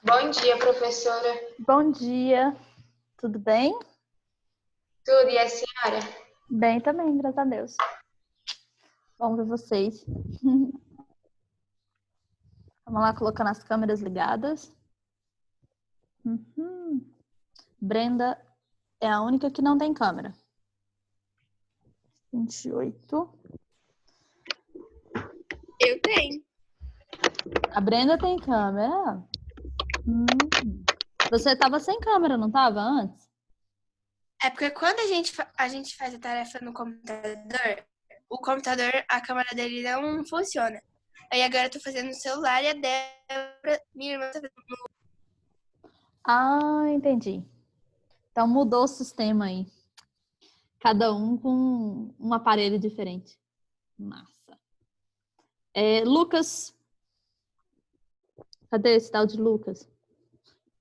Bom dia, professora. Bom dia, tudo bem? Tudo e a senhora? Bem também, graças a Deus. Vamos ver vocês. Vamos lá, colocando as câmeras ligadas. Brenda é a única que não tem câmera. 28. Eu tenho. A Brenda tem câmera. Você estava sem câmera, não estava antes? É porque quando a gente faz a tarefa no computador, o computador, a câmera dele não funciona. Aí agora eu tô fazendo no celular e a Débora, minha irmã, tá fazendo. Ah, entendi. Então mudou o sistema aí. Cada um com um aparelho diferente. Massa. Lucas. Cadê esse tal de Lucas?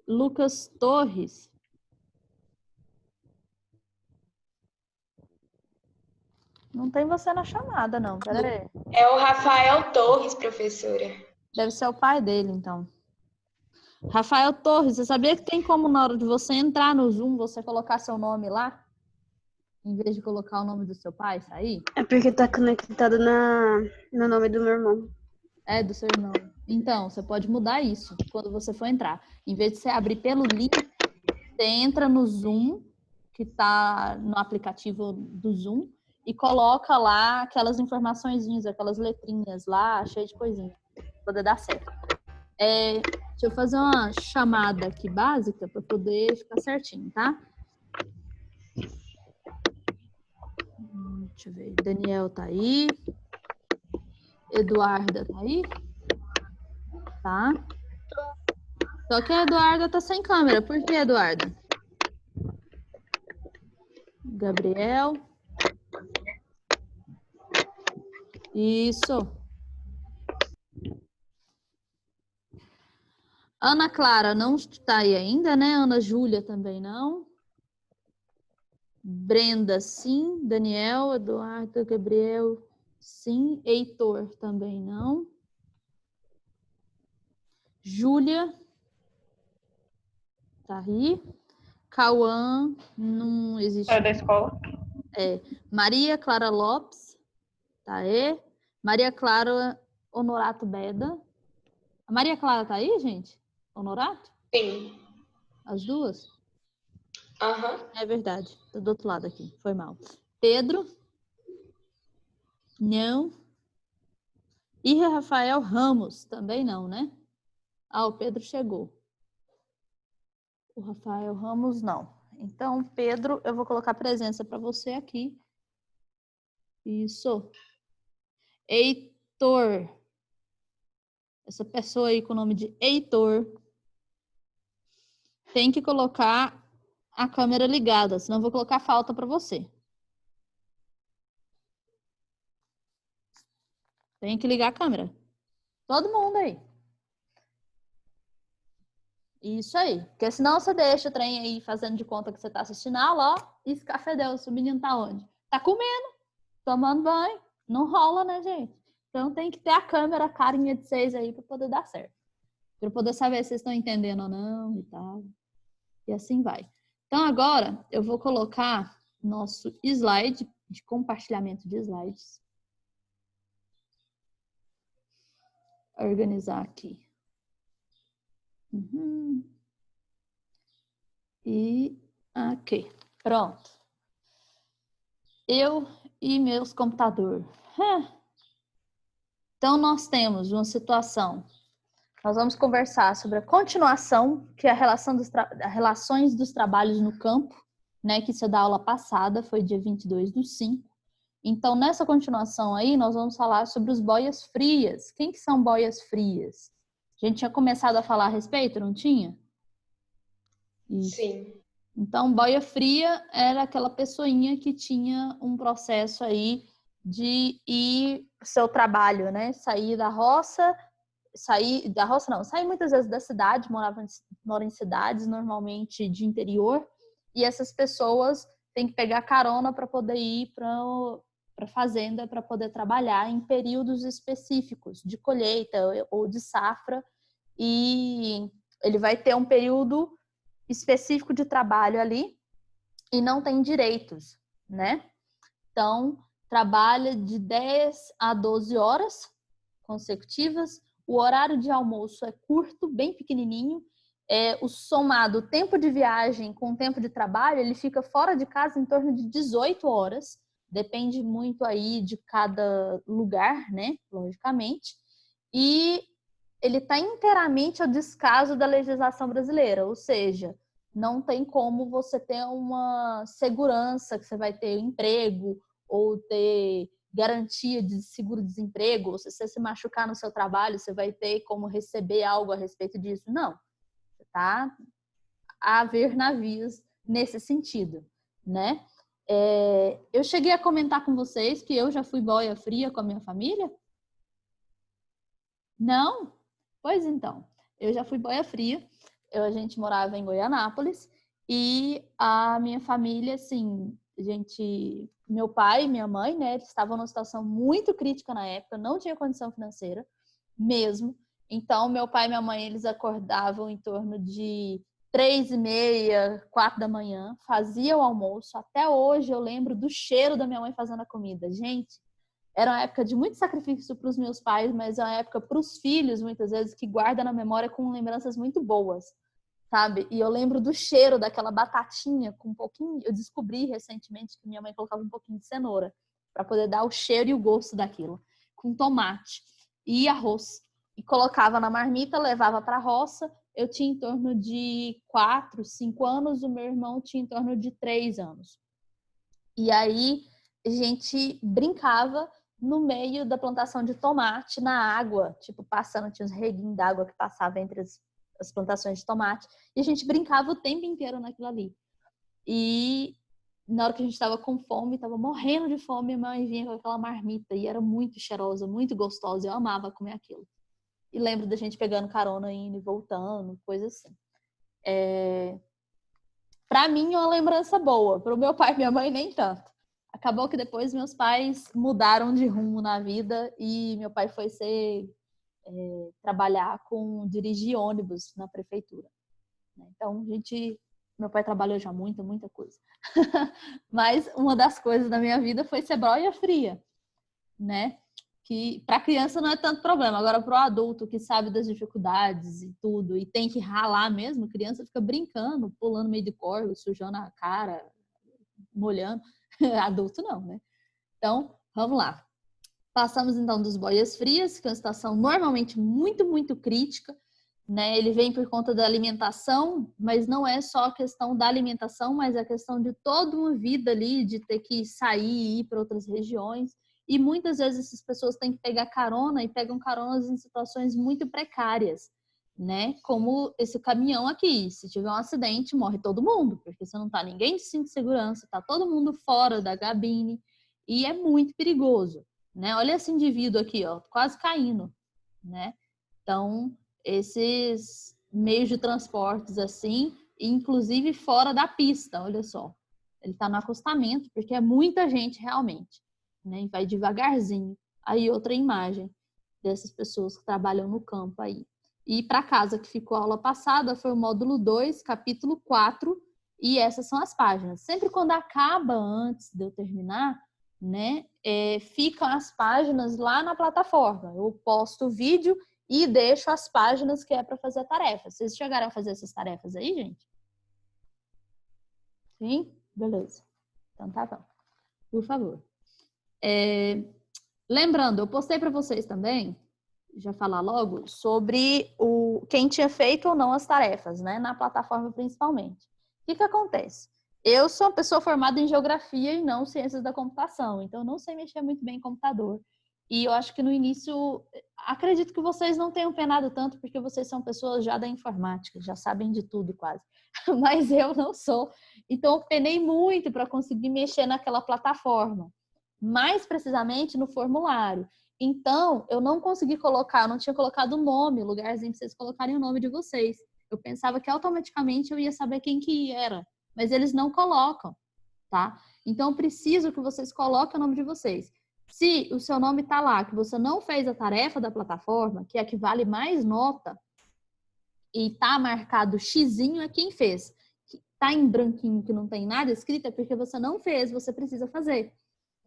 Lucas Torres. Não tem você na chamada, não. Pera aí. É o Rafael Torres, professora. Deve ser o pai dele, então. Rafael Torres, você sabia que tem como na hora de você entrar no Zoom, você colocar seu nome lá? Em vez de colocar o nome do seu pai, sair? É porque tá conectado no nome do meu irmão. É, do seu irmão. Então, você pode mudar isso quando você for entrar. Em vez de você abrir pelo link, você entra no Zoom, que tá no aplicativo do Zoom, e coloca lá aquelas informaçõezinhas, aquelas letrinhas lá, cheia de coisinha, pra poder dar certo. Deixa eu fazer uma chamada aqui básica para poder ficar certinho, tá? Deixa eu ver. Daniel tá aí. Eduarda tá aí? Tá. Só que a Eduarda tá sem câmera. Por que, Eduarda? Gabriel. Isso. Ana Clara não está aí ainda, né? Ana Júlia também não. Brenda, sim. Daniel, Eduardo, Gabriel, sim. Heitor também não. Júlia tá aí. Cauã, não existe. É da escola? Maria Clara Lopes, tá aí. Maria Clara Honorato Beda. A Maria Clara tá aí, gente? Honorato? Sim. As duas? Aham. É verdade. Tô do outro lado aqui. Foi mal. Pedro? Não. E Rafael Ramos? Também não, né? Ah, o Pedro chegou. O Rafael Ramos, não. Então, Pedro, eu vou colocar presença para você aqui. Isso. Heitor. Essa pessoa aí com o nome de Heitor tem que colocar a câmera ligada, senão eu vou colocar falta para você. Tem que ligar a câmera. Todo mundo aí. Isso aí. Porque senão você deixa o trem aí fazendo de conta que você tá assistindo a aula, ó, e escafedeu, o menino tá onde? Tá comendo, tomando banho. Não rola, né, gente? Então tem que ter a câmera, a carinha de vocês aí para poder dar certo. Para poder saber se vocês estão entendendo ou não e tal. E assim vai. Então agora eu vou colocar nosso slide de compartilhamento de slides. Organizar aqui. E aqui. Pronto. Eu e meus computadores. Então nós temos uma situação. Nós vamos conversar sobre a continuação, que é a relação relações dos trabalhos no campo, né? Que isso é da aula passada, foi dia 22/5. Então, nessa continuação aí, nós vamos falar sobre os boias frias. Quem que são boias frias? A gente tinha começado a falar a respeito, não tinha? Isso. Sim. Então, boia fria era aquela pessoinha que tinha um processo aí de ir pro seu trabalho, né? Sair muitas vezes da cidade, mora em cidades, normalmente de interior, e essas pessoas têm que pegar carona para poder ir para fazenda, para poder trabalhar em períodos específicos de colheita ou de safra, e Ele vai ter um período específico de trabalho ali e não tem direitos, né? Então, trabalha de 10 a 12 horas consecutivas. O horário de almoço é curto, bem pequenininho. O somado tempo de viagem com o tempo de trabalho, ele fica fora de casa em torno de 18 horas. Depende muito aí de cada lugar, né? Logicamente. E ele está inteiramente ao descaso da legislação brasileira, ou seja, não tem como você ter uma segurança que você vai ter emprego ou ter garantia de seguro-desemprego, ou se você se machucar no seu trabalho, você vai ter como receber algo a respeito disso. Não, tá a haver navios nesse sentido, né? Eu cheguei a comentar com vocês que eu já fui boia fria com a minha família? Não? Pois então, eu já fui boia fria, a gente morava em Goianápolis e a minha família, assim, meu pai e minha mãe, né, eles estavam numa situação muito crítica na época, não tinha condição financeira mesmo. Então, meu pai e minha mãe, eles acordavam em torno de 3h30, 4 da manhã, faziam o almoço. Até hoje eu lembro do cheiro da minha mãe fazendo a comida. Gente, era uma época de muito sacrifício para os meus pais, mas é uma época para os filhos, muitas vezes, que guarda na memória com lembranças muito boas, sabe? E eu lembro do cheiro daquela batatinha com um pouquinho... Eu descobri recentemente que minha mãe colocava um pouquinho de cenoura para poder dar o cheiro e o gosto daquilo, com tomate e arroz. E colocava na marmita, levava para a roça. Eu tinha em torno de 4, 5 anos, o meu irmão tinha em torno de 3 anos. E aí a gente brincava no meio da plantação de tomate, na água, tipo, passando, tinha uns reguinhos d'água que passavam entre as plantações de tomate, e a gente brincava o tempo inteiro naquilo ali. E na hora que a gente estava com fome, estava morrendo de fome, minha mãe vinha com aquela marmita, e era muito cheirosa, muito gostosa, eu amava comer aquilo. E lembro da gente pegando carona, indo e voltando, coisa assim. Pra mim, é uma lembrança boa, pro meu pai e minha mãe, nem tanto. Acabou que depois meus pais mudaram de rumo na vida e meu pai foi trabalhar dirigir ônibus na prefeitura. Então, meu pai trabalhou já muita coisa. Mas uma das coisas da minha vida foi ser boia fria, né? Que para criança não é tanto problema. Agora, para o adulto que sabe das dificuldades e tudo, e tem que ralar mesmo, criança fica brincando, pulando no meio de córrego, sujando a cara, molhando. Adulto não, né? Então, vamos lá. Passamos então dos boias frias, que é uma situação normalmente muito crítica, né? Ele vem por conta da alimentação, mas não é só a questão da alimentação, mas a questão de toda uma vida ali, de ter que sair e ir para outras regiões. E muitas vezes essas pessoas têm que pegar carona e pegam caronas em situações muito precárias, né? Como esse caminhão aqui. Se tiver um acidente, morre todo mundo, porque você não tá ninguém de cinto de segurança, tá todo mundo fora da cabine e é muito perigoso, né? Olha esse indivíduo aqui, ó, quase caindo, né? Então, esses meios de transportes assim, inclusive fora da pista, olha só. Ele tá no acostamento, porque é muita gente realmente, né? E vai devagarzinho. Aí outra imagem dessas pessoas que trabalham no campo aí. E para casa que ficou a aula passada foi o módulo 2, capítulo 4, e essas são as páginas. Sempre quando acaba antes de eu terminar, né, ficam as páginas lá na plataforma. Eu posto o vídeo e deixo as páginas que é para fazer a tarefa. Vocês chegaram a fazer essas tarefas aí, gente? Sim? Beleza. Então tá bom. Por favor. Lembrando, eu postei para vocês também, já falar logo, sobre quem tinha feito ou não as tarefas, né? Na plataforma principalmente. O que acontece? Eu sou uma pessoa formada em geografia e não ciências da computação, então eu não sei mexer muito bem em computador. E eu acho que no início, acredito que vocês não tenham penado tanto, porque vocês são pessoas já da informática, já sabem de tudo quase. Mas eu não sou. Então eu penei muito para conseguir mexer naquela plataforma. Mais precisamente no formulário. Então, eu não consegui colocar, eu não tinha colocado o nome, o lugarzinho para vocês colocarem o nome de vocês. Eu pensava que automaticamente eu ia saber quem que era, mas eles não colocam, tá? Então, eu preciso que vocês coloquem o nome de vocês. Se o seu nome tá lá, que você não fez a tarefa da plataforma, que é a que vale mais nota, e tá marcado xizinho é quem fez. Tá em branquinho que não tem nada escrito é porque você não fez, você precisa fazer.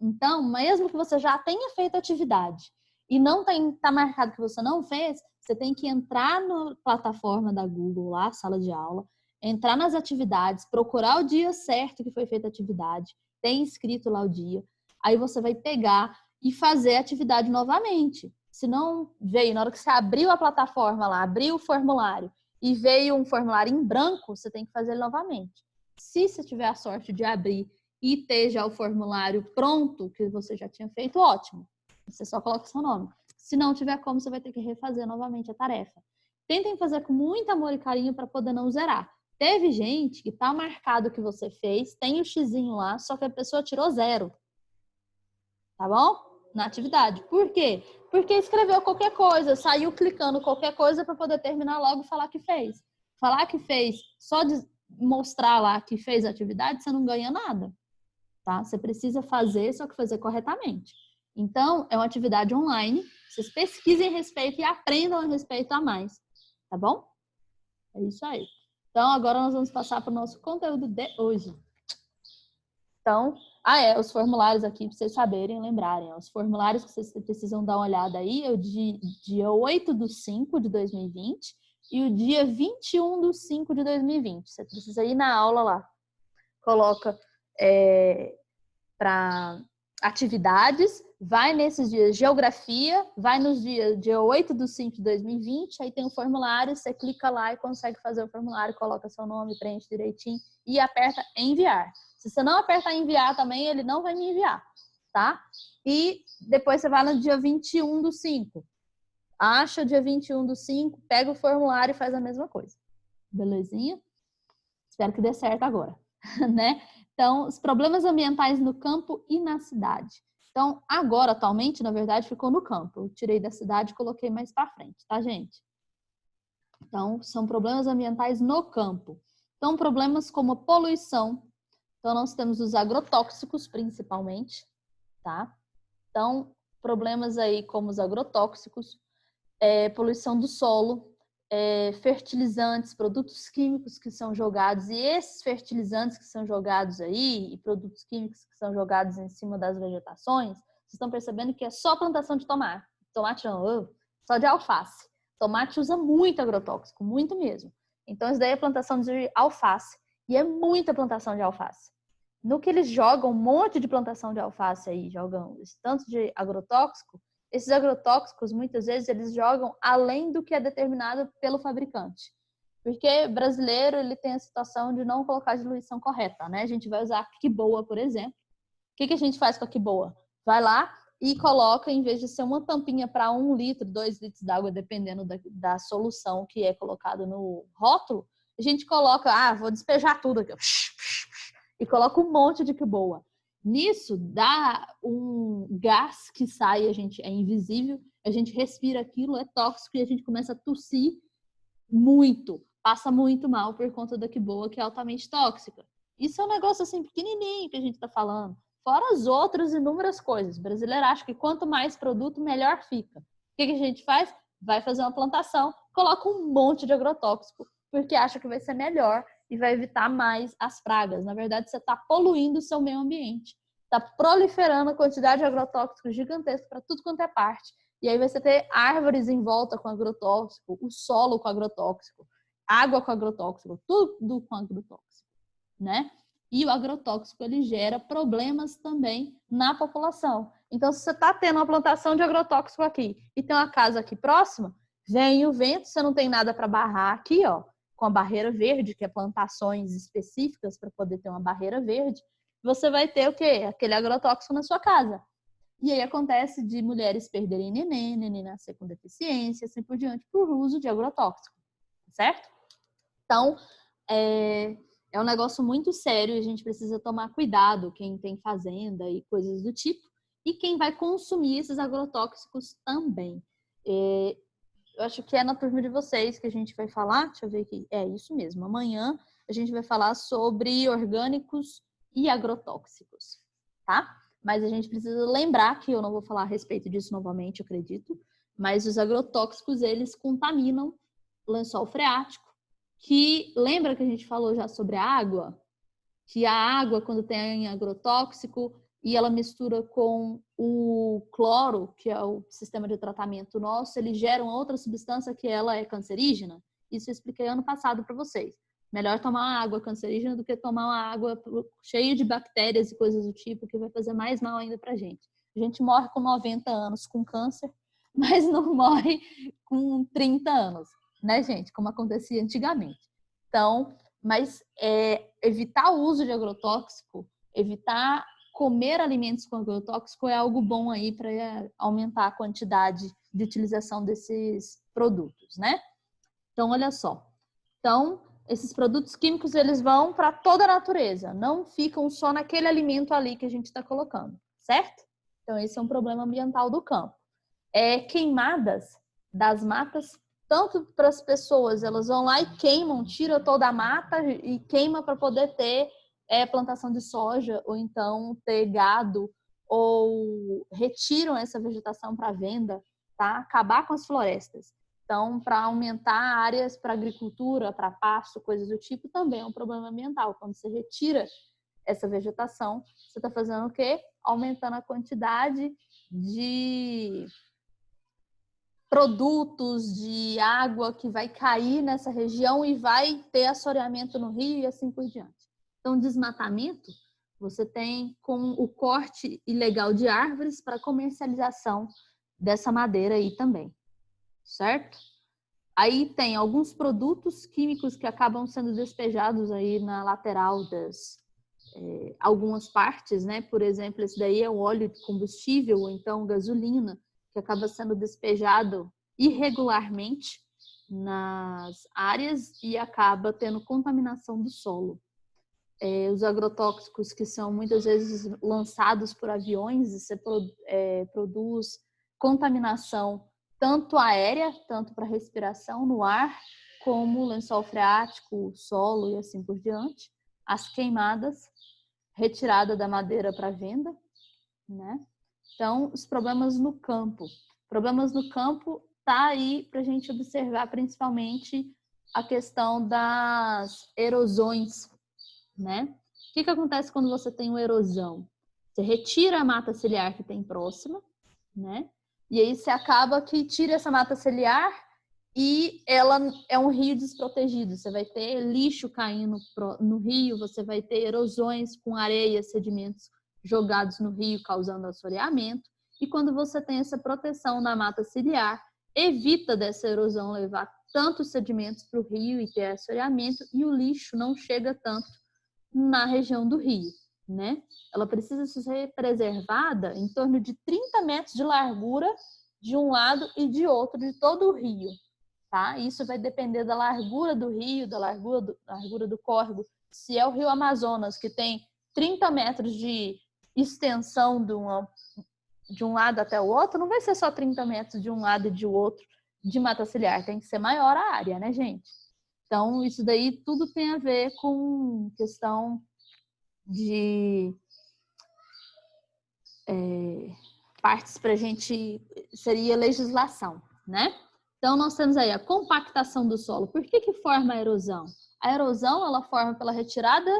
Então, mesmo que você já tenha feito a atividade e não tá marcado que você não fez, você tem que entrar na plataforma da Google lá, sala de aula, entrar nas atividades, procurar o dia certo que foi feita a atividade, tem escrito lá o dia, aí você vai pegar e fazer a atividade novamente. Se não veio, na hora que você abriu a plataforma lá, abriu o formulário e veio um formulário em branco, você tem que fazer ele novamente. Se você tiver a sorte de abrir e ter já o formulário pronto, que você já tinha feito, ótimo. Você só coloca o seu nome. Se não tiver como, você vai ter que refazer novamente a tarefa. Tentem fazer com muito amor e carinho para poder não zerar. Teve gente que tá marcado o que você fez, tem o xizinho lá, só que a pessoa tirou 0. Tá bom? Na atividade. Por quê? Porque escreveu qualquer coisa, saiu clicando qualquer coisa para poder terminar logo e falar que fez. Falar que fez, só de mostrar lá que fez a atividade, você não ganha nada. Tá? Você precisa fazer, só que fazer corretamente. Então, é uma atividade online. Vocês pesquisem a respeito e aprendam a respeito a mais. Tá bom? É isso aí. Então, agora nós vamos passar para o nosso conteúdo de hoje. Então, os formulários aqui, para vocês saberem, lembrarem. Os formulários que vocês precisam dar uma olhada aí é o dia 8/5/2020 e o dia 21/5/2020. Você precisa ir na aula lá. Coloca para atividades, vai nesses dias geografia, vai nos dia 8/5/2020, aí tem o formulário, você clica lá e consegue fazer o formulário, coloca seu nome, preenche direitinho e aperta enviar. Se você não apertar enviar também, ele não vai me enviar, tá? E depois você vai no dia 21/5. Acha o dia 21/5, pega o formulário e faz a mesma coisa. Belezinha? Espero que dê certo agora, né? Então, os problemas ambientais no campo e na cidade. Então, agora, atualmente, na verdade, ficou no campo. Eu tirei da cidade e coloquei mais para frente, tá, gente? Então, são problemas ambientais no campo. Então, problemas como a poluição. Então, nós temos os agrotóxicos, principalmente, tá? Então, problemas aí como os agrotóxicos, poluição do solo, fertilizantes, produtos químicos que são jogados, e esses fertilizantes que são jogados aí, e produtos químicos que são jogados em cima das vegetações, vocês estão percebendo que é só plantação de tomate. Tomate não, só de alface. Tomate usa muito agrotóxico, muito mesmo. Então, isso daí é plantação de alface. E é muita plantação de alface. No que eles jogam um monte de plantação de alface aí, jogam esse tanto de agrotóxico, esses agrotóxicos, muitas vezes, eles jogam além do que é determinado pelo fabricante. Porque brasileiro, ele tem a situação de não colocar a diluição correta, né? A gente vai usar a Quiboa, por exemplo. O que a gente faz com a Quiboa? Vai lá e coloca, em vez de ser uma tampinha para 1 litro, 2 litros d'água, dependendo da solução que é colocado no rótulo, a gente coloca, vou despejar tudo aqui, e coloca um monte de Quiboa. Nisso, dá um gás que sai, é invisível, a gente respira aquilo, é tóxico e a gente começa a tossir muito, passa muito mal por conta da Quiboa, que é altamente tóxica. Isso é um negócio assim pequenininho que a gente tá falando, fora as outras inúmeras coisas. O brasileiro acha que quanto mais produto, melhor fica. O que a gente faz? Vai fazer uma plantação, coloca um monte de agrotóxico, porque acha que vai ser melhor e vai evitar mais as pragas. Na verdade, você está poluindo o seu meio ambiente. Está proliferando a quantidade de agrotóxico gigantesca para tudo quanto é parte. E aí você ter árvores em volta com agrotóxico, o solo com agrotóxico, água com agrotóxico, tudo com agrotóxico, né? E o agrotóxico, ele gera problemas também na população. Então, se você está tendo uma plantação de agrotóxico aqui e tem uma casa aqui próxima, vem o vento, você não tem nada para barrar aqui, com a barreira verde, que é plantações específicas para poder ter uma barreira verde, você vai ter o quê? Aquele agrotóxico na sua casa. E aí acontece de mulheres perderem neném nascer com deficiência, assim por diante, por uso de agrotóxico, certo? Então, é um negócio muito sério e a gente precisa tomar cuidado, quem tem fazenda e coisas do tipo, e quem vai consumir esses agrotóxicos também. Eu acho que é na turma de vocês que a gente vai falar, deixa eu ver aqui, é isso mesmo, amanhã a gente vai falar sobre orgânicos e agrotóxicos, tá? Mas a gente precisa lembrar que eu não vou falar a respeito disso novamente, eu acredito, mas os agrotóxicos, eles contaminam lençol freático, que lembra que a gente falou já sobre a água? Que a água, quando tem agrotóxico e ela mistura com o cloro, que é o sistema de tratamento nosso, ele gera uma outra substância que ela é cancerígena. Isso eu expliquei ano passado para vocês. Melhor tomar uma água cancerígena do que tomar uma água cheia de bactérias e coisas do tipo, que vai fazer mais mal ainda pra gente. A gente morre com 90 anos com câncer, mas não morre com 30 anos, né, gente? Como acontecia antigamente. Então, mas evitar o uso de agrotóxico, evitar comer alimentos com agrotóxico é algo bom aí para aumentar a quantidade de utilização desses produtos, né? Então, olha só. Então, esses produtos químicos, eles vão para toda a natureza, não ficam só naquele alimento ali que a gente está colocando, certo? Então, esse é um problema ambiental do campo. Queimadas das matas, tanto para as pessoas, elas vão lá e queimam, tiram toda a mata e queima para poder ter plantação de soja, ou então ter gado, ou retiram essa vegetação para venda, tá? Acabar com as florestas. Então, para aumentar áreas para agricultura, para pasto, coisas do tipo, também é um problema ambiental. Quando você retira essa vegetação, você está fazendo o quê? Aumentando a quantidade de produtos, de água que vai cair nessa região e vai ter assoreamento no rio e assim por diante. Então, desmatamento, você tem com o corte ilegal de árvores para comercialização dessa madeira aí também. Certo? Aí tem alguns produtos químicos que acabam sendo despejados aí na lateral das algumas partes, né? Por exemplo, esse daí é o óleo de combustível, ou então gasolina, que acaba sendo despejado irregularmente nas áreas e acaba tendo contaminação do solo. Os agrotóxicos que são muitas vezes lançados por aviões, você produz contaminação tanto aérea, tanto para respiração no ar, como lençol freático, solo e assim por diante. As queimadas, retirada da madeira para venda, né? Então, os problemas no campo. Problemas no campo tá aí para a gente observar principalmente a questão das erosões, né? O que acontece quando você tem uma erosão? Você retira a mata ciliar que tem próxima, né? E aí você acaba que tira essa mata ciliar e ela é um rio desprotegido. Você vai ter lixo caindo no rio, você vai ter erosões com areia, sedimentos jogados no rio, causando assoreamento. E quando você tem essa proteção na mata ciliar, evita dessa erosão levar tantos sedimentos para o rio e ter assoreamento, e o lixo não chega tanto na região do rio, né? Ela precisa ser preservada em torno de 30 metros de largura de um lado e de outro de todo o rio, tá? Isso vai depender da largura do rio, da largura do córrego. Se é o rio Amazonas, que tem 30 metros de extensão de um lado até o outro, não vai ser só 30 metros de um lado e de outro de mata ciliar, tem que ser maior a área, né, gente? Então, isso daí tudo tem a ver com questão de partes para a gente, seria legislação, né? Então, nós temos aí a compactação do solo. Por que forma a erosão? A erosão, ela forma pela retirada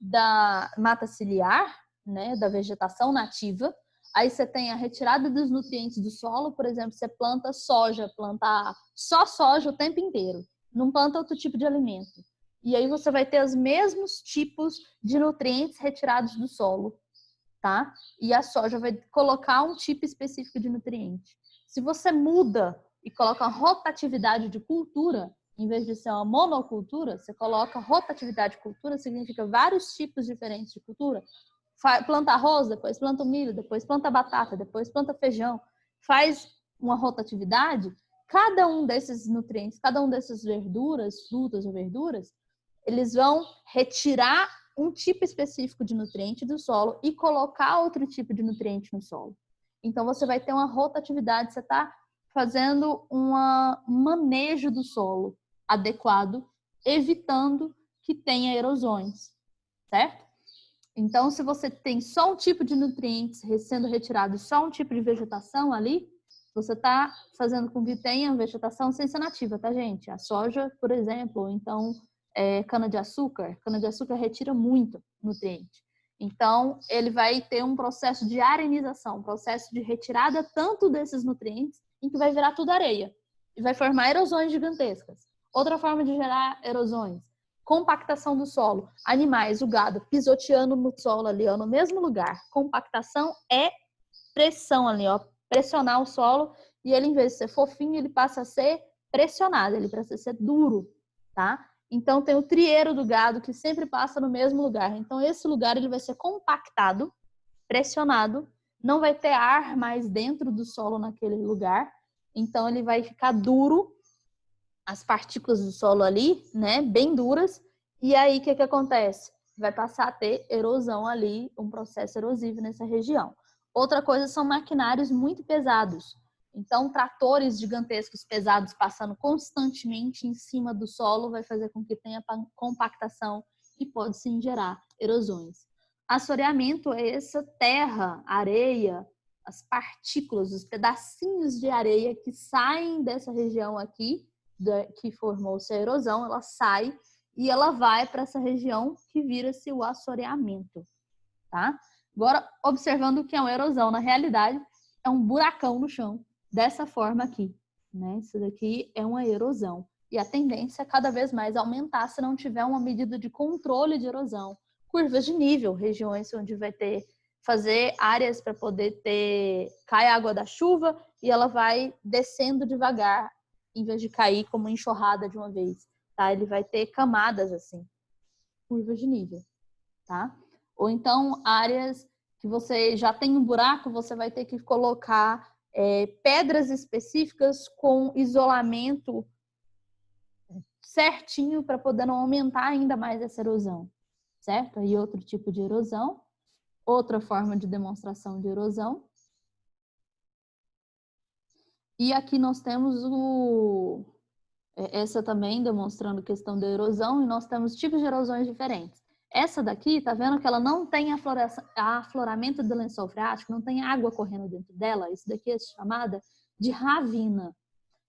da mata ciliar, né, da vegetação nativa. Aí você tem a retirada dos nutrientes do solo, por exemplo, você planta soja, planta só soja o tempo inteiro, não planta outro tipo de alimento. E aí você vai ter os mesmos tipos de nutrientes retirados do solo, tá? E a soja vai colocar um tipo específico de nutriente. Se você muda e coloca rotatividade de cultura, em vez de ser uma monocultura, você coloca rotatividade de cultura, significa vários tipos diferentes de cultura. Planta arroz, depois planta milho, depois planta batata, depois planta feijão. Faz uma rotatividade, cada um desses nutrientes, cada um dessas verduras, frutas ou verduras, eles vão retirar um tipo específico de nutriente do solo e colocar outro tipo de nutriente no solo. Então, você vai ter uma rotatividade, você está fazendo um manejo do solo adequado, evitando que tenha erosões, certo? Então, se você tem só um tipo de nutrientes sendo retirado, só um tipo de vegetação ali, você está fazendo com que tenha vegetação sem ser nativa, tá, gente? A soja, por exemplo, ou então cana-de-açúcar. Cana-de-açúcar retira muito nutriente. Então, ele vai ter um processo de arenização, um processo de retirada tanto desses nutrientes, em que vai virar tudo areia. E vai formar erosões gigantescas. Outra forma de gerar erosões, compactação do solo. Animais, o gado, pisoteando no solo ali, ó, no mesmo lugar. Compactação é pressão ali, ó, pressionar o solo e ele, em vez de ser fofinho, ele passa a ser pressionado, ele passa a ser duro, tá? Então, tem o trieiro do gado que sempre passa no mesmo lugar. Então, esse lugar ele vai ser compactado, pressionado, não vai ter ar mais dentro do solo naquele lugar. Então, ele vai ficar duro, as partículas do solo ali, né, bem duras. E aí, o que acontece? Vai passar a ter erosão ali, um processo erosivo nessa região. Outra coisa são maquinários muito pesados. Então, tratores gigantescos pesados passando constantemente em cima do solo vai fazer com que tenha compactação e pode sim gerar erosões. Assoreamento é essa terra, areia, as partículas, os pedacinhos de areia que saem dessa região aqui, que formou-se a erosão, ela sai e ela vai para essa região que vira-se o assoreamento, tá? Agora, observando o que é uma erosão, na realidade, é um buracão no chão, dessa forma aqui, né? Isso daqui é uma erosão. E a tendência é cada vez mais aumentar se não tiver uma medida de controle de erosão. Curvas de nível, regiões onde vai fazer áreas para poder cai a água da chuva e ela vai descendo devagar, em vez de cair como enxurrada de uma vez, tá? Ele vai ter camadas assim, curvas de nível, tá? Ou então, áreas que você já tem um buraco, você vai ter que colocar pedras específicas com isolamento certinho para poder não aumentar ainda mais essa erosão, certo? E outro tipo de erosão, outra forma de demonstração de erosão. E aqui nós temos essa também demonstrando questão da erosão, e nós temos tipos de erosões diferentes. Essa daqui, tá vendo que ela não tem afloramento do lençol freático, não tem água correndo dentro dela? Isso daqui é chamada de ravina.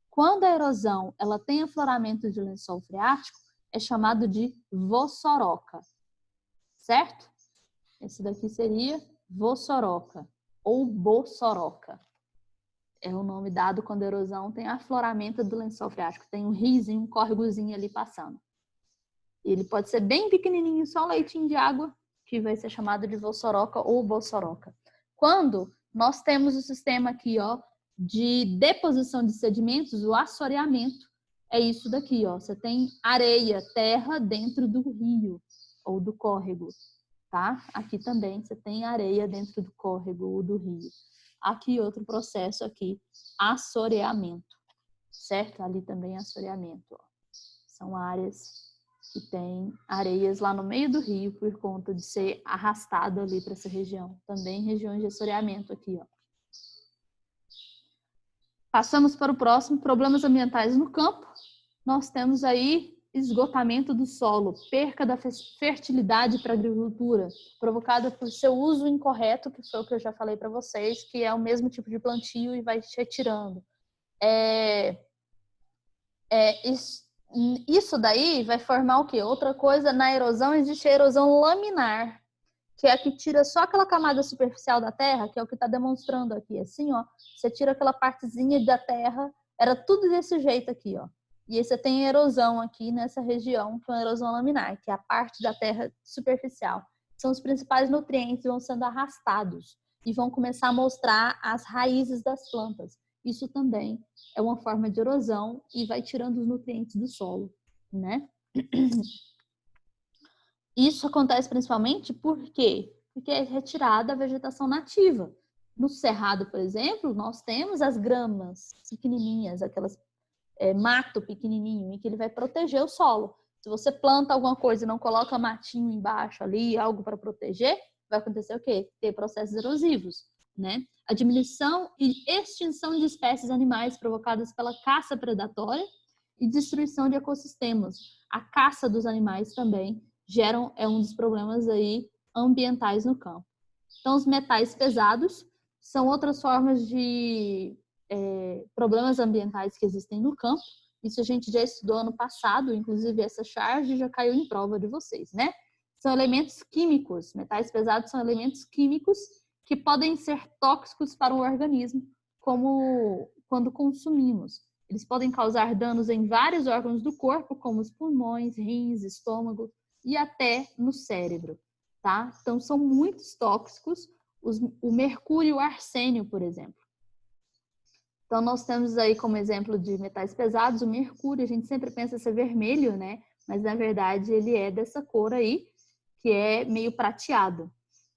Quando a erosão ela tem afloramento de lençol freático, é chamado de vossoroca, certo? Esse daqui seria vossoroca ou bossoroca. É o nome dado quando a erosão tem afloramento do lençol freático, tem um riozinho, um córregozinho ali passando. Ele pode ser bem pequenininho, só um leitinho de água, que vai ser chamado de vossoroca ou bossoroca. Quando nós temos o sistema aqui, ó, de deposição de sedimentos, o assoreamento, é isso daqui, ó. Você tem areia, terra dentro do rio ou do córrego, tá? Aqui também você tem areia dentro do córrego ou do rio. Aqui outro processo aqui, assoreamento, certo? Ali também assoreamento, ó. São áreas que tem areias lá no meio do rio por conta de ser arrastado ali para essa região. Também regiões de assoreamento aqui, ó. Passamos para o próximo, problemas ambientais no campo. Nós temos aí esgotamento do solo, perca da fertilidade para a agricultura, provocada por seu uso incorreto, que foi o que eu já falei para vocês, que é o mesmo tipo de plantio e vai te retirando. Isso daí vai formar o quê? Outra coisa, na erosão existe a erosão laminar, que é a que tira só aquela camada superficial da terra, que é o que está demonstrando aqui, assim, ó. Você tira aquela partezinha da terra, era tudo desse jeito aqui, ó. E aí você tem erosão aqui nessa região, que é uma erosão laminar, que é a parte da terra superficial. São os principais nutrientes que vão sendo arrastados e vão começar a mostrar as raízes das plantas. Isso também é uma forma de erosão e vai tirando os nutrientes do solo, né? Isso acontece principalmente por quê? Porque é retirada a vegetação nativa. No cerrado, por exemplo, nós temos as gramas pequenininhas, aquelas mato pequenininho, em que ele vai proteger o solo. Se você planta alguma coisa e não coloca matinho embaixo ali, algo para proteger, vai acontecer o quê? Ter processos erosivos, né? A diminuição e extinção de espécies animais provocadas pela caça predatória e destruição de ecossistemas. A caça dos animais também é um dos problemas aí ambientais no campo. Então, os metais pesados são outras formas de problemas ambientais que existem no campo. Isso a gente já estudou ano passado, inclusive essa charge já caiu em prova de vocês, né? São elementos químicos. Metais pesados são elementos químicos que podem ser tóxicos para o organismo, como quando consumimos. Eles podem causar danos em vários órgãos do corpo, como os pulmões, rins, estômago e até no cérebro, tá? Então, são muito tóxicos. O mercúrio e o arsênio, por exemplo. Então, nós temos aí como exemplo de metais pesados o mercúrio. A gente sempre pensa ser vermelho, né? Mas, na verdade, ele é dessa cor aí, que é meio prateado.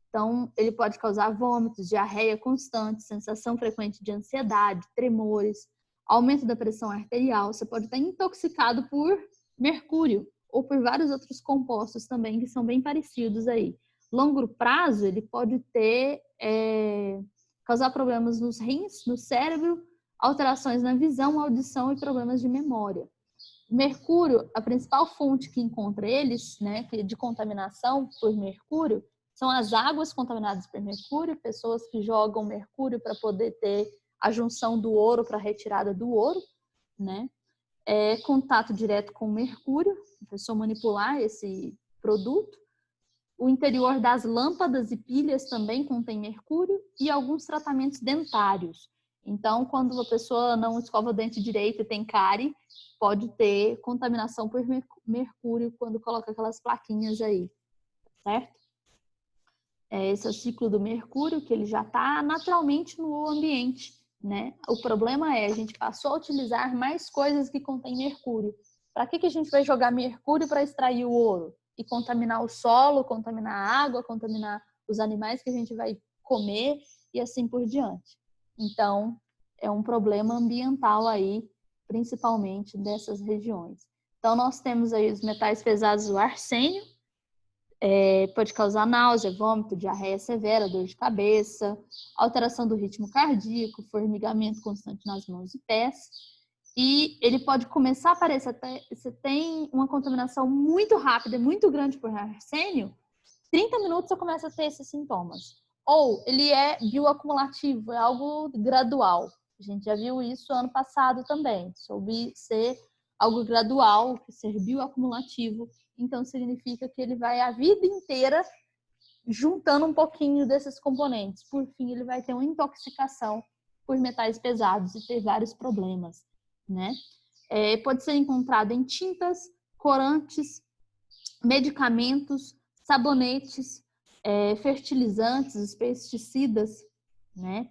Então, ele pode causar vômitos, diarreia constante, sensação frequente de ansiedade, tremores, aumento da pressão arterial. Você pode estar intoxicado por mercúrio ou por vários outros compostos também que são bem parecidos aí. Longo prazo, ele pode causar problemas nos rins, no cérebro, alterações na visão, audição e problemas de memória. Mercúrio, a principal fonte que encontra eles, né, de contaminação por mercúrio, são as águas contaminadas por mercúrio, pessoas que jogam mercúrio para poder ter a junção do ouro para a retirada do ouro, né? Contato direto com mercúrio, a pessoa manipular esse produto. O interior das lâmpadas e pilhas também contém mercúrio e alguns tratamentos dentários. Então, quando a pessoa não escova o dente direito e tem cárie, pode ter contaminação por mercúrio quando coloca aquelas plaquinhas aí, certo? Esse é o ciclo do mercúrio, que ele já está naturalmente no ambiente, né? O problema é, a gente passou a utilizar mais coisas que contêm mercúrio. Para que a gente vai jogar mercúrio para extrair o ouro? E contaminar o solo, contaminar a água, contaminar os animais que a gente vai comer e assim por diante. Então, é um problema ambiental aí, principalmente dessas regiões. Então, nós temos aí os metais pesados, o arsênio, pode causar náusea, vômito, diarreia severa, dor de cabeça, alteração do ritmo cardíaco, formigamento constante nas mãos e pés. E ele pode começar a aparecer até, você tem uma contaminação muito rápida, muito grande por arsênio, 30 minutos você começa a ter esses sintomas. Ou ele é bioacumulativo, é algo gradual. A gente já viu isso ano passado também, soube ser algo gradual, ser bioacumulativo. Então, significa que ele vai a vida inteira juntando um pouquinho desses componentes. Por fim, ele vai ter uma intoxicação por metais pesados e ter vários problemas, né? Pode ser encontrado em tintas, corantes, medicamentos, sabonetes, fertilizantes, pesticidas, né?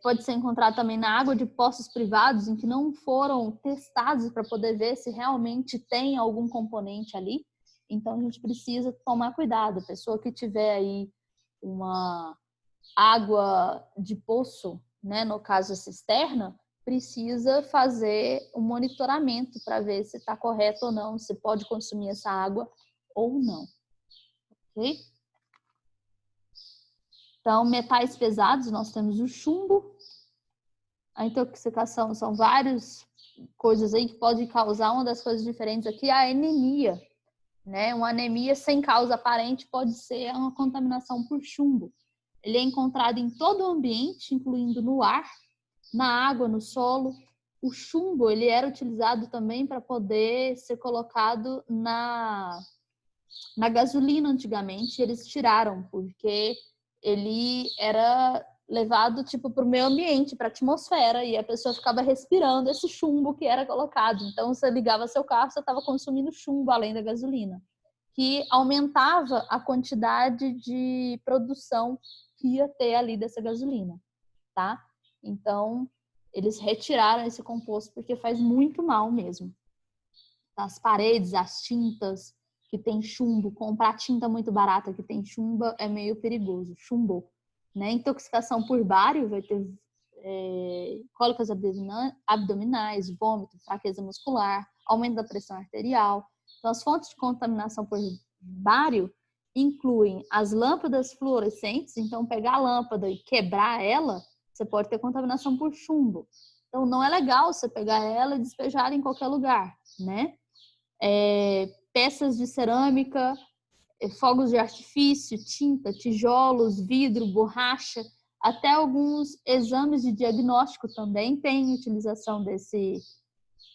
Pode ser encontrado também na água de poços privados em que não foram testados para poder ver se realmente tem algum componente ali. Então, a gente precisa tomar cuidado. A pessoa que tiver aí uma água de poço, né, no caso a cisterna, precisa fazer um monitoramento para ver se está correto ou não, se pode consumir essa água ou não. Ok? Então, metais pesados, nós temos o chumbo. A intoxicação são várias coisas aí que podem causar. Uma das coisas diferentes aqui é a anemia, né? Uma anemia sem causa aparente pode ser uma contaminação por chumbo. Ele é encontrado em todo o ambiente, incluindo no ar, na água, no solo. O chumbo, ele era utilizado também para poder ser colocado na gasolina antigamente. Eles tiraram, porque ele era levado tipo para o meio ambiente, para a atmosfera, e a pessoa ficava respirando esse chumbo que era colocado. Então, você ligava seu carro, você estava consumindo chumbo além da gasolina, que aumentava a quantidade de produção que ia ter ali dessa gasolina, tá? Então, eles retiraram esse composto porque faz muito mal mesmo. As paredes, as tintas que tem chumbo, comprar tinta muito barata que tem chumbo é meio perigoso, chumbo, né? Intoxicação por bário, vai ter cólicas abdominais, vômito, fraqueza muscular, aumento da pressão arterial. Então, as fontes de contaminação por bário incluem as lâmpadas fluorescentes. Então, pegar a lâmpada e quebrar ela, você pode ter contaminação por chumbo. Então, não é legal você pegar ela e despejar em qualquer lugar, né? Peças de cerâmica, fogos de artifício, tinta, tijolos, vidro, borracha. Até alguns exames de diagnóstico também têm utilização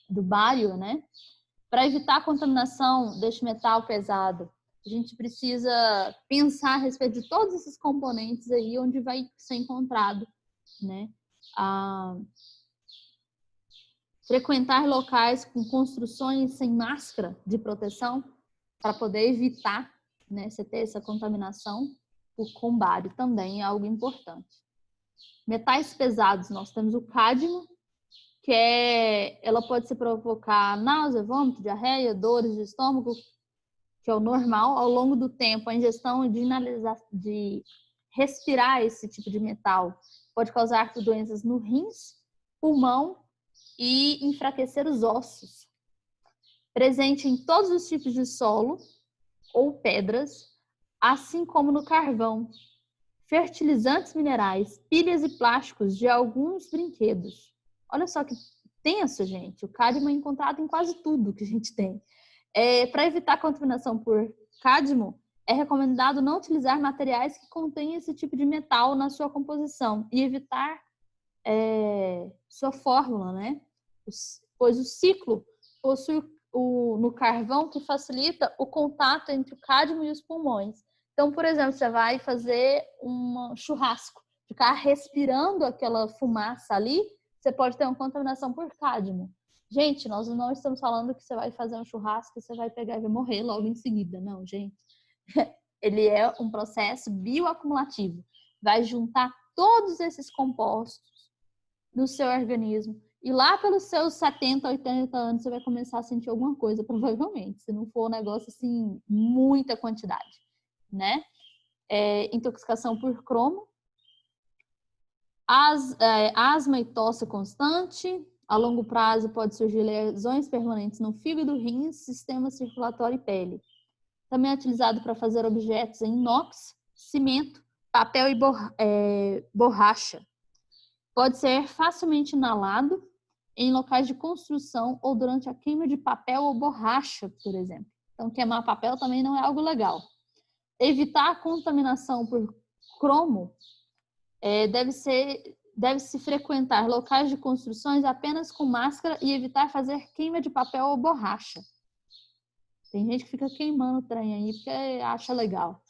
do bário, né? Para evitar a contaminação deste metal pesado, a gente precisa pensar a respeito de todos esses componentes aí onde vai ser encontrado, né? Frequentar locais com construções sem máscara de proteção para poder evitar, né, você ter essa contaminação com bário também é algo importante. Metais pesados, nós temos o cádmio, que ela pode provocar náusea, vômito, diarreia, dores de estômago, que é o normal. Ao longo do tempo, a ingestão de respirar esse tipo de metal pode causar doenças no rins, pulmão e enfraquecer os ossos. Presente em todos os tipos de solo ou pedras, assim como no carvão, fertilizantes minerais, pilhas e plásticos de alguns brinquedos. Olha só que tenso, gente. O cádmio é encontrado em quase tudo que a gente tem. Para evitar contaminação por cádmio, é recomendado não utilizar materiais que contêm esse tipo de metal na sua composição e evitar sua fórmula, né? Pois o ciclo possui no carvão que facilita o contato entre o cádmio e os pulmões. Então, por exemplo, você vai fazer um churrasco, ficar respirando aquela fumaça ali, você pode ter uma contaminação por cádmio. Gente, nós não estamos falando que você vai fazer um churrasco e você vai pegar e vai morrer logo em seguida. Não, gente. Ele é um processo bioacumulativo. Vai juntar todos esses compostos no seu organismo. E lá pelos seus 70, 80 anos, você vai começar a sentir alguma coisa, provavelmente. Se não for um negócio, assim, muita quantidade, né? Intoxicação por cromo. Asma e tosse constante. A longo prazo pode surgir lesões permanentes no fígado, rins, sistema circulatório e pele. Também é utilizado para fazer objetos em inox, cimento, papel e borracha. Pode ser facilmente inalado em locais de construção ou durante a queima de papel ou borracha, por exemplo. Então, queimar papel também não é algo legal. Evitar a contaminação por cromo deve-se frequentar locais de construções apenas com máscara e evitar fazer queima de papel ou borracha. Tem gente que fica queimando o trem aí porque acha legal.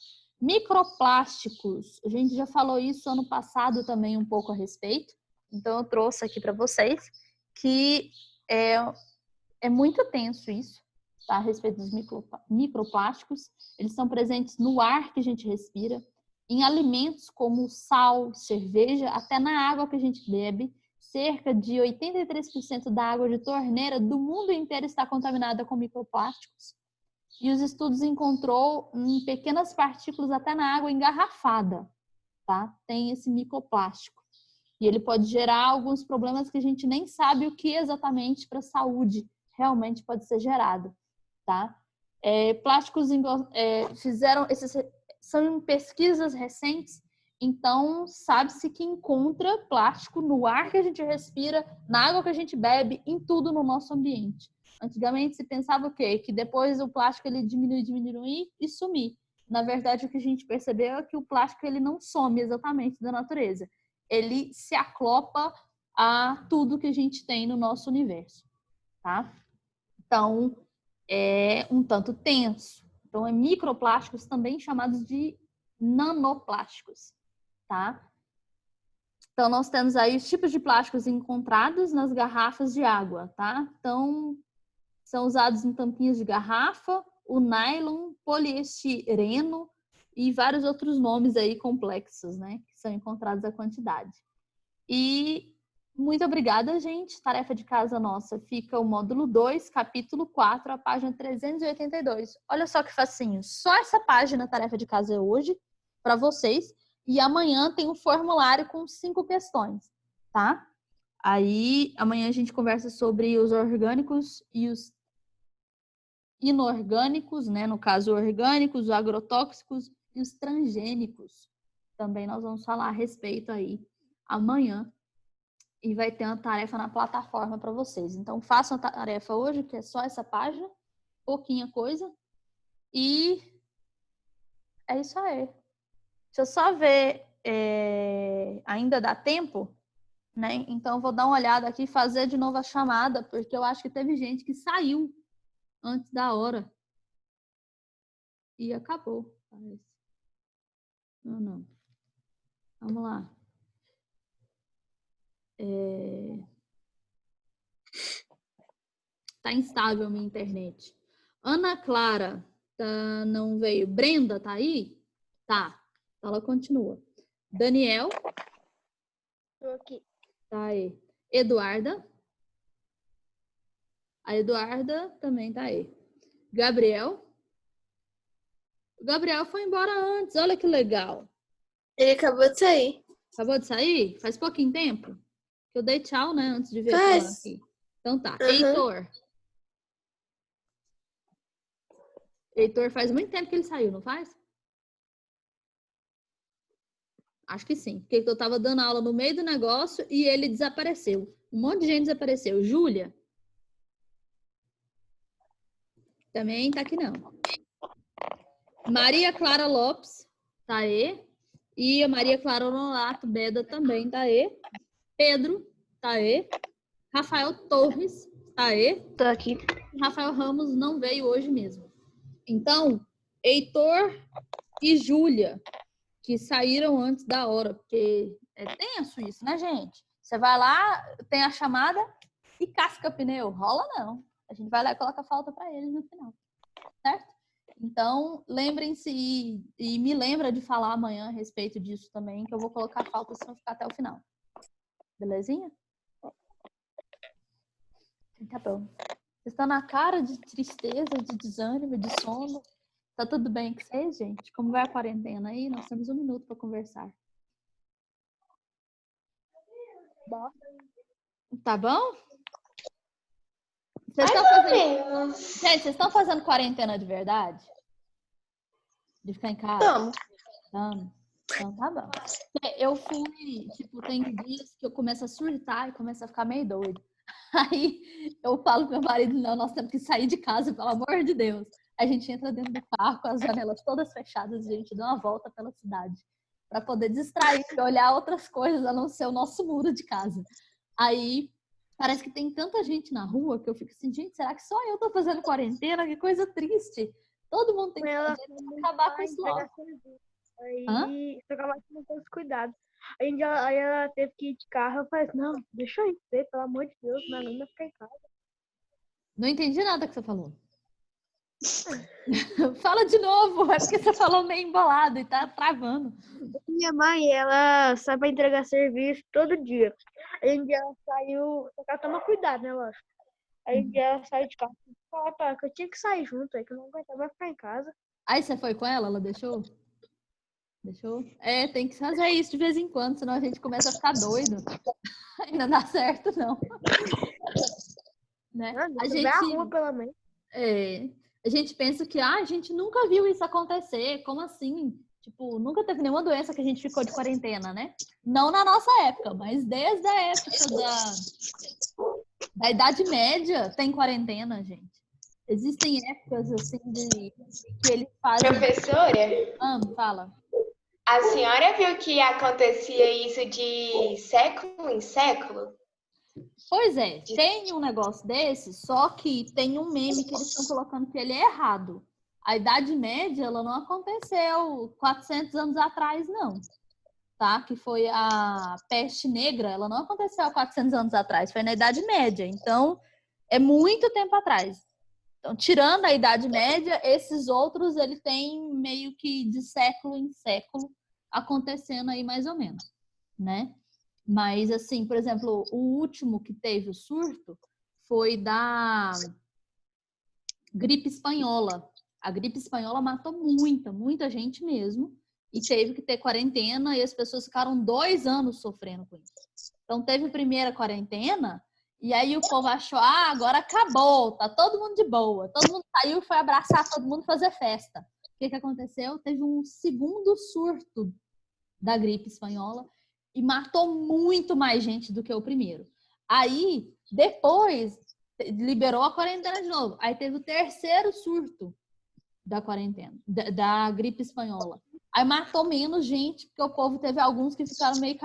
Microplásticos. A gente já falou isso ano passado também um pouco a respeito. Então, eu trouxe aqui para vocês que é muito tenso isso, tá? A respeito dos microplásticos. Eles estão presentes no ar que a gente respira, em alimentos como sal, cerveja, até na água que a gente bebe. Cerca de 83% da água de torneira do mundo inteiro está contaminada com microplásticos. E os estudos encontrou em pequenas partículas até na água engarrafada, tá? Tem esse microplástico. E ele pode gerar alguns problemas que a gente nem sabe o que exatamente para a saúde realmente pode ser gerado, tá? Plásticos são pesquisas recentes, então sabe-se que encontra plástico no ar que a gente respira, na água que a gente bebe, em tudo no nosso ambiente. Antigamente se pensava o quê? Que depois o plástico ele diminuir e sumir. Na verdade, o que a gente percebeu é que o plástico ele não some exatamente da natureza. Ele se aclopa a tudo que a gente tem no nosso universo, tá? Então, é um tanto tenso. Então, microplásticos também chamados de nanoplásticos, tá? Então, nós temos aí os tipos de plásticos encontrados nas garrafas de água, tá? Então, são usados em tampinhas de garrafa, o nylon, poliestireno e vários outros nomes aí complexos, né? Que são encontrados a quantidade. E muito obrigada, gente. Tarefa de casa nossa fica o módulo 2, capítulo 4, a página 382. Olha só que facinho. Só essa página, tarefa de casa é hoje, para vocês. E amanhã tem um formulário com 5 questões, tá? Aí, amanhã a gente conversa sobre os orgânicos e os inorgânicos, né? No caso, orgânicos, os agrotóxicos e os transgênicos. Também nós vamos falar a respeito aí amanhã. E vai ter uma tarefa na plataforma para vocês. Então, façam a tarefa hoje, que é só essa página, pouquinha coisa. E é isso aí. Deixa eu só ver ainda dá tempo, né? Então, eu vou dar uma olhada aqui e fazer de novo a chamada, porque eu acho que teve gente que saiu antes da hora. E acabou, parece. Não. Vamos lá. Tá instável a minha internet. Ana Clara não veio. Brenda, tá aí? Tá. Ela continua. Daniel. Tô aqui. Tá aí. Eduarda. A Eduarda também tá aí. Gabriel. O Gabriel foi embora antes. Olha que legal. Ele acabou de sair. Acabou de sair? Faz pouquinho tempo? Eu dei tchau, né? Antes de ver Faz. ela aqui. Então tá. Uhum. Heitor. Heitor faz muito tempo que ele saiu, não faz? Acho que sim. Porque eu tava dando aula no meio do negócio e ele desapareceu. Um monte de gente desapareceu. Júlia. Também tá aqui não. Maria Clara Lopes. Tá aí. E a Maria Clara Honorato Beda também tá aí. Pedro. Tá aí. Rafael Torres. Tá aí. Tô aqui. Rafael Ramos não veio hoje mesmo. Então, Heitor e Júlia, que saíram antes da hora, porque é tenso isso, né, gente? Você vai lá, tem a chamada e casca pneu. Rola não. A gente vai lá e coloca falta para eles no final. Certo? Então, lembrem-se e me lembra de falar amanhã a respeito disso também, que eu vou colocar falta se não ficar até o final. Belezinha? Tá bom. Vocês estão na cara de tristeza, de desânimo, de sono. Tá tudo bem com vocês, gente? Como vai a quarentena aí? Nós temos 1 minuto para conversar. Tá bom? Vocês estão fazendo... Gente, vocês estão fazendo quarentena de verdade? De ficar em casa? Vamos. Então tá bom. Eu fui, tipo, tem dias que eu começo a surtar e começo a ficar meio doido. Aí eu falo pro meu marido, não, nós temos que sair de casa, pelo amor de Deus. A gente entra dentro do carro com as janelas todas fechadas e a gente dá uma volta pela cidade para poder distrair e olhar outras coisas a não ser o nosso muro de casa. Aí parece que tem tanta gente na rua que eu fico assim, gente, será que só eu tô fazendo quarentena? Que coisa triste. Todo mundo tem que fazer pra acabar com isso logo. Aí, só que ela não tem os cuidados. Aí ela teve que ir de carro. Eu falei, não, deixa eu ir, pelo amor de Deus, não vai ficar em casa. Não entendi nada que você falou. Fala de novo, é porque você falou meio embolado e tá travando. Minha mãe, ela sai pra entregar serviço todo dia. Aí um dia ela saiu, só que ela toma cuidado, né, lógico. Aí um dia ela saiu de carro e falou, tá, que eu tinha que sair junto, aí que eu não aguentava ficar em casa. Aí você foi com ela? Ela deixou? Deixou? É, tem que fazer isso de vez em quando, senão a gente começa a ficar doido. Ainda dá certo, não. Né? A rua, pelo menos. A gente pensa que a gente nunca viu isso acontecer. Como assim? Tipo, nunca teve nenhuma doença que a gente ficou de quarentena, né? Não na nossa época, mas desde a época da Idade Média tem quarentena, gente. Existem épocas assim que eles fazem. Professora? Fala. A senhora viu que acontecia isso de século em século? Pois é, tem um negócio desse, só que tem um meme que eles estão colocando que ele é errado. A Idade Média, ela não aconteceu 400 anos atrás, não. Tá? Que foi a peste negra, ela não aconteceu há 400 anos atrás, foi na Idade Média. Então, é muito tempo atrás. Então, tirando a Idade Média, esses outros, ele tem meio que de século em século acontecendo aí mais ou menos, né? Mas, assim, por exemplo, o último que teve o surto foi da gripe espanhola. A gripe espanhola matou muita gente mesmo. E teve que ter quarentena e as pessoas ficaram 2 anos sofrendo com isso. Então, teve a primeira quarentena e aí o povo achou, agora acabou, tá todo mundo de boa. Todo mundo saiu, foi abraçar todo mundo, fazer festa. O que aconteceu? Teve um segundo surto da gripe espanhola e matou muito mais gente do que o primeiro. Aí, depois, liberou a quarentena de novo. Aí teve o terceiro surto da quarentena, da gripe espanhola. Aí matou menos gente, porque o povo teve alguns que ficaram meio